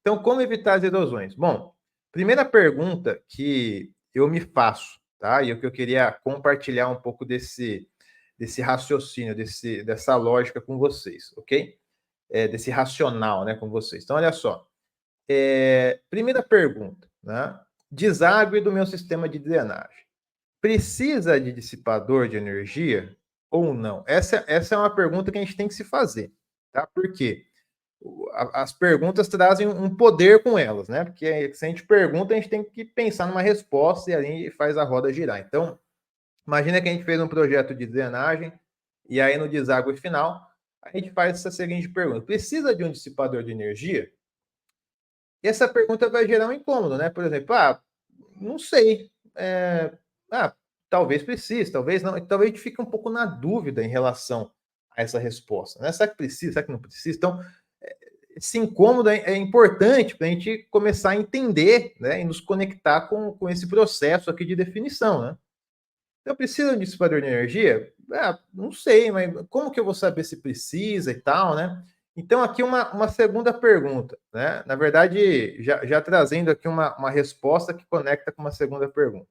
Então, como evitar as erosões? Bom, primeira pergunta que eu me faço, tá? E o que eu queria compartilhar um pouco desse raciocínio, dessa lógica com vocês, ok? Desse racional, né, com vocês. Então, olha só. Primeira pergunta, né? Deságue do meu sistema de drenagem. Precisa de dissipador de energia ou não? Essa é uma pergunta que a gente tem que se fazer, tá? Por quê? As perguntas trazem um poder com elas, né? Porque se a gente pergunta, a gente tem que pensar numa resposta e ali faz a roda girar. Então, imagina que a gente fez um projeto de drenagem e aí no deságue final, a gente faz essa seguinte pergunta: precisa de um dissipador de energia? E essa pergunta vai gerar um incômodo, né? Por exemplo, não sei. Talvez precise, talvez não. Talvez a gente fique um pouco na dúvida em relação a essa resposta, né? Será que precisa? Será que não precisa? Então, esse incômodo é importante para a gente começar a entender, né? E nos conectar com esse processo aqui de definição, né? Então, precisa de um dissipador de energia? Não sei, mas como que eu vou saber se precisa e tal, né? Então, aqui uma segunda pergunta, né? Na verdade, já trazendo aqui uma resposta que conecta com uma segunda pergunta.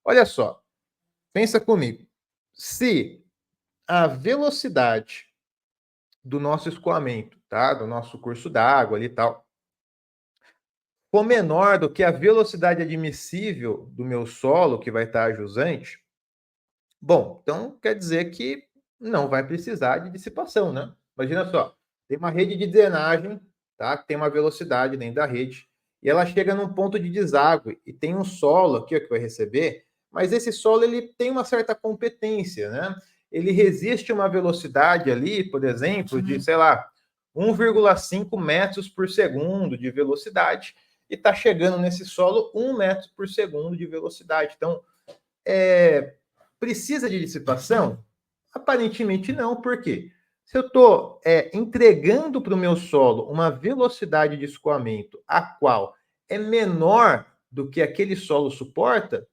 Olha só, pensa comigo. Se a velocidade do nosso escoamento, tá? Do nosso curso d'água ali e tal, for menor do que a velocidade admissível do meu solo, que vai estar jusante, bom, então quer dizer que não vai precisar de dissipação, né? Imagina só, tem uma rede de drenagem, tá? Que tem uma velocidade dentro da rede, e ela chega num ponto de deságue, e tem um solo aqui ó, que vai receber, mas esse solo ele tem uma certa competência, né? Ele resiste a uma velocidade ali, por exemplo, de, sei lá, 1,5 metros por segundo de velocidade, e está chegando nesse solo 1 metro por segundo de velocidade. Então, precisa de dissipação? Aparentemente não, por quê? Se eu estou entregando para o meu solo uma velocidade de escoamento a qual é menor do que aquele solo suporta,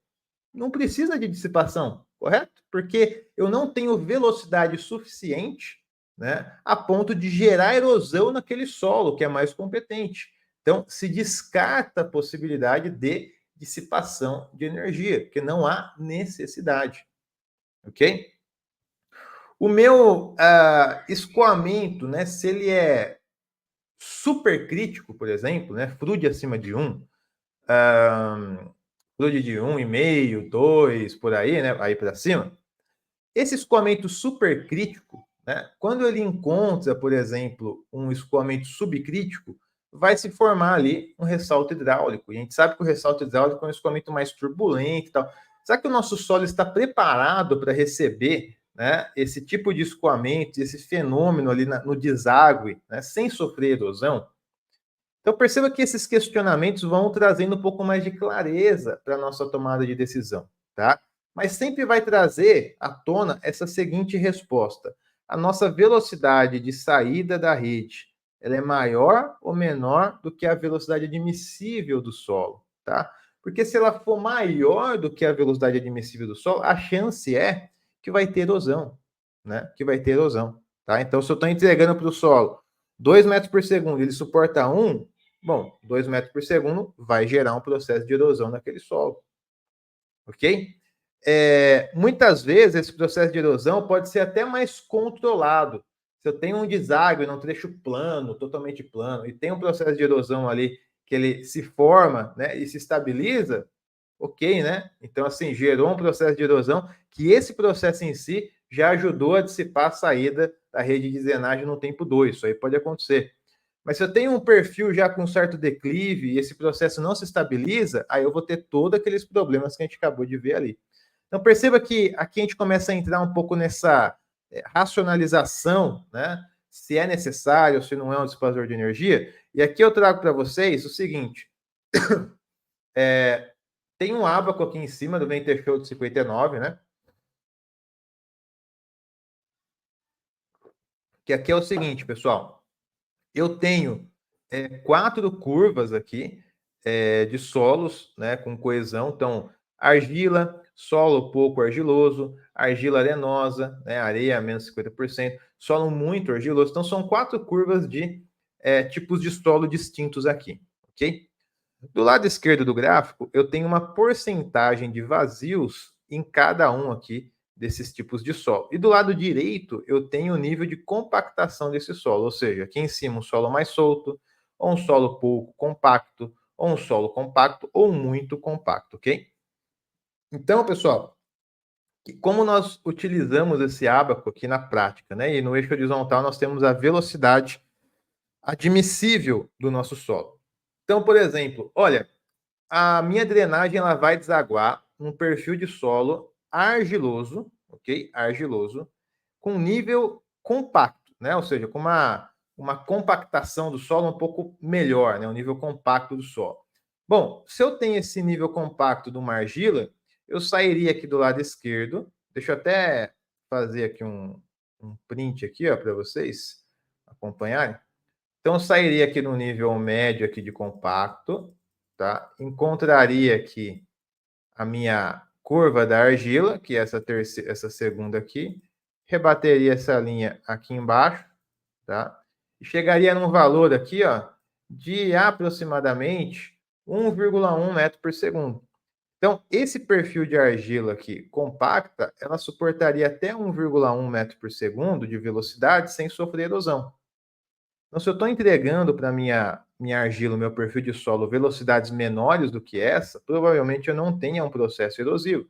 não precisa de dissipação, correto? Porque eu não tenho velocidade suficiente, né, a ponto de gerar erosão naquele solo que é mais competente. Então, se descarta a possibilidade de dissipação de energia, porque não há necessidade, ok? O meu escoamento, né, se ele é super crítico, por exemplo, né, fluide acima de 1, fluide de 1,5, 2, por aí, né, aí para cima, esse escoamento super crítico, né, quando ele encontra, por exemplo, um escoamento subcrítico, vai se formar ali um ressalto hidráulico. E a gente sabe que o ressalto hidráulico é um escoamento mais turbulento e tal. Será que o nosso solo está preparado para receber, né, esse tipo de escoamento, esse fenômeno ali no deságue, né, sem sofrer erosão? Então perceba que esses questionamentos vão trazendo um pouco mais de clareza para a nossa tomada de decisão, tá? Mas sempre vai trazer à tona essa seguinte resposta: a nossa velocidade de saída da rede, ela é maior ou menor do que a velocidade admissível do solo, tá? Porque se ela for maior do que a velocidade admissível do solo, a chance é que vai ter erosão, né? Que vai ter erosão, tá? Então, se eu estou entregando para o solo 2 metros por segundo, ele suporta 1, bom, 2 metros por segundo vai gerar um processo de erosão naquele solo, ok? Muitas vezes esse processo de erosão pode ser até mais controlado. Se eu tenho um deságue num trecho plano, totalmente plano, e tem um processo de erosão ali que ele se forma, né, e se estabiliza, ok, né? Então, assim, gerou um processo de erosão que esse processo em si já ajudou a dissipar a saída da rede de drenagem no tempo 2. Isso aí pode acontecer. Mas se eu tenho um perfil já com certo declive e esse processo não se estabiliza, aí eu vou ter todos aqueles problemas que a gente acabou de ver ali. Então perceba que aqui a gente começa a entrar um pouco nessa racionalização, né? Se é necessário, se não é um dissipador de energia. E aqui eu trago para vocês o seguinte: tem um ábaco aqui em cima do Venture 59, né? Que aqui é o seguinte, pessoal. Eu tenho 4 curvas aqui de solos, né, com coesão. Então, argila, solo pouco argiloso, argila arenosa, né, areia menos 50%, solo muito argiloso. Então, são 4 curvas de tipos de solo distintos aqui, ok? Do lado esquerdo do gráfico, eu tenho uma porcentagem de vazios em cada um aqui desses tipos de solo. E do lado direito, eu tenho o nível de compactação desse solo, ou seja, aqui em cima um solo mais solto, ou um solo pouco compacto, ou um solo compacto, ou muito compacto, ok? Então, pessoal, como nós utilizamos esse ábaco aqui na prática, né? E no eixo horizontal nós temos a velocidade admissível do nosso solo. Então, por exemplo, olha, a minha drenagem ela vai desaguar num perfil de solo argiloso, ok? Argiloso, com nível compacto, né? Ou seja, com uma compactação do solo um pouco melhor, né? Um nível compacto do solo. Bom, se eu tenho esse nível compacto de uma argila, eu sairia aqui do lado esquerdo. Deixa eu até fazer aqui um print aqui, ó, para vocês acompanharem. Então, eu sairia aqui no nível médio aqui de compacto, tá? Encontraria aqui a minha curva da argila, que é essa segunda aqui, rebateria essa linha aqui embaixo, tá? E chegaria num valor aqui, ó, de aproximadamente 1,1 metro por segundo. Então, esse perfil de argila aqui compacta, ela suportaria até 1,1 metro por segundo de velocidade sem sofrer erosão. Então, se eu estou entregando para minha argila, o meu perfil de solo, velocidades menores do que essa, provavelmente eu não tenha um processo erosivo.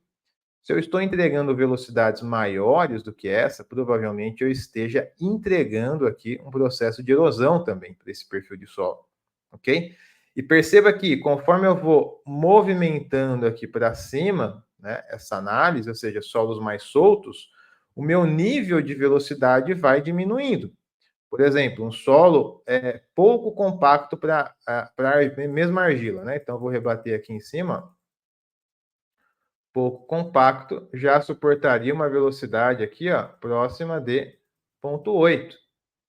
Se eu estou entregando velocidades maiores do que essa, provavelmente eu esteja entregando aqui um processo de erosão também para esse perfil de solo, ok? E perceba que conforme eu vou movimentando aqui para cima, né, essa análise, ou seja, solos mais soltos, o meu nível de velocidade vai diminuindo. Por exemplo, um solo pouco compacto para a mesma argila, né? Então, eu vou rebater aqui em cima. Pouco compacto já suportaria uma velocidade aqui, ó, próxima de 0,8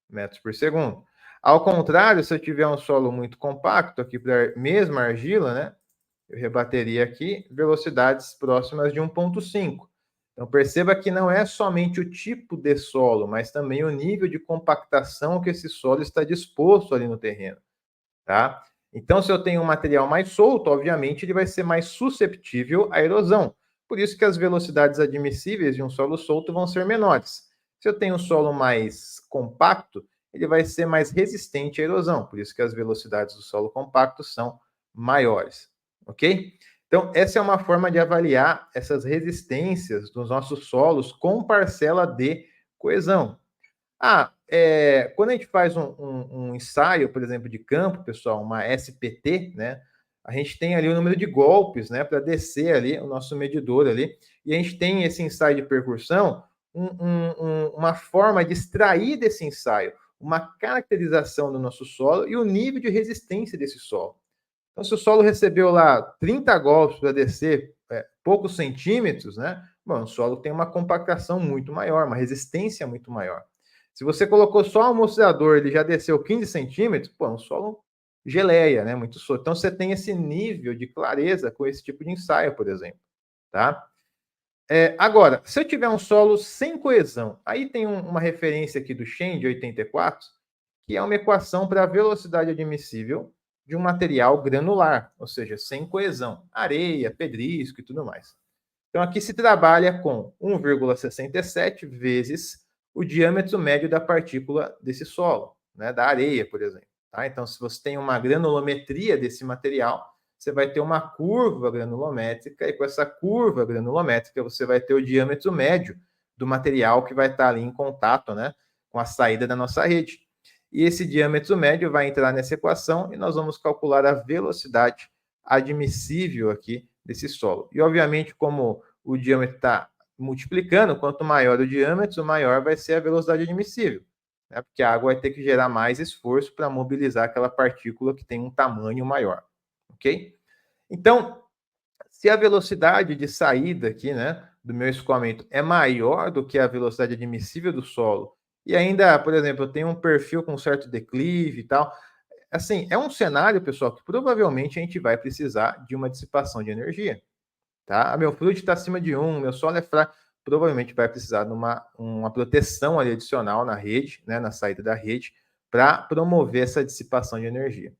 metros por segundo. Ao contrário, se eu tiver um solo muito compacto aqui para a mesma argila, né? Eu rebateria aqui velocidades próximas de 1,5. Então, perceba que não é somente o tipo de solo, mas também o nível de compactação que esse solo está disposto ali no terreno, tá? Então, se eu tenho um material mais solto, obviamente ele vai ser mais susceptível à erosão. Por isso que as velocidades admissíveis de um solo solto vão ser menores. Se eu tenho um solo mais compacto, ele vai ser mais resistente à erosão. Por isso que as velocidades do solo compacto são maiores, ok? Então, essa é uma forma de avaliar essas resistências dos nossos solos com parcela de coesão. Quando a gente faz um ensaio, por exemplo, de campo, pessoal, uma SPT, né? A gente tem ali o número de golpes, né? Para descer ali o nosso medidor ali. E a gente tem esse ensaio de percussão, uma forma de extrair desse ensaio uma caracterização do nosso solo e o nível de resistência desse solo. Então, se o solo recebeu lá 30 golpes para descer poucos centímetros, né? Bom, o solo tem uma compactação muito maior, uma resistência muito maior. Se você colocou só o amortecedor, ele já desceu 15 centímetros, pô, é um solo geleia, né? Muito solto. Então, você tem esse nível de clareza com esse tipo de ensaio, por exemplo, tá? Agora, se eu tiver um solo sem coesão, aí tem uma referência aqui do Shen, de 84, que é uma equação para a velocidade admissível de um material granular, ou seja, sem coesão, areia, pedrisco e tudo mais. Então, aqui se trabalha com 1,67 vezes o diâmetro médio da partícula desse solo, né, da areia, por exemplo. Tá? Então, se você tem uma granulometria desse material, você vai ter uma curva granulométrica, e com essa curva granulométrica você vai ter o diâmetro médio do material que vai estar ali em contato, né, com a saída da nossa rede. E esse diâmetro médio vai entrar nessa equação e nós vamos calcular a velocidade admissível aqui desse solo. E, obviamente, como o diâmetro está multiplicando, quanto maior o diâmetro, maior vai ser a velocidade admissível, né? Porque a água vai ter que gerar mais esforço para mobilizar aquela partícula que tem um tamanho maior, ok? Então, se a velocidade de saída aqui, né, do meu escoamento é maior do que a velocidade admissível do solo, e ainda, por exemplo, eu tenho um perfil com certo declive e tal, assim, é um cenário, pessoal, que provavelmente a gente vai precisar de uma dissipação de energia, tá? Meu fluid está acima de 1, meu solo é fraco, provavelmente vai precisar de uma proteção ali adicional na rede, né, na saída da rede, para promover essa dissipação de energia.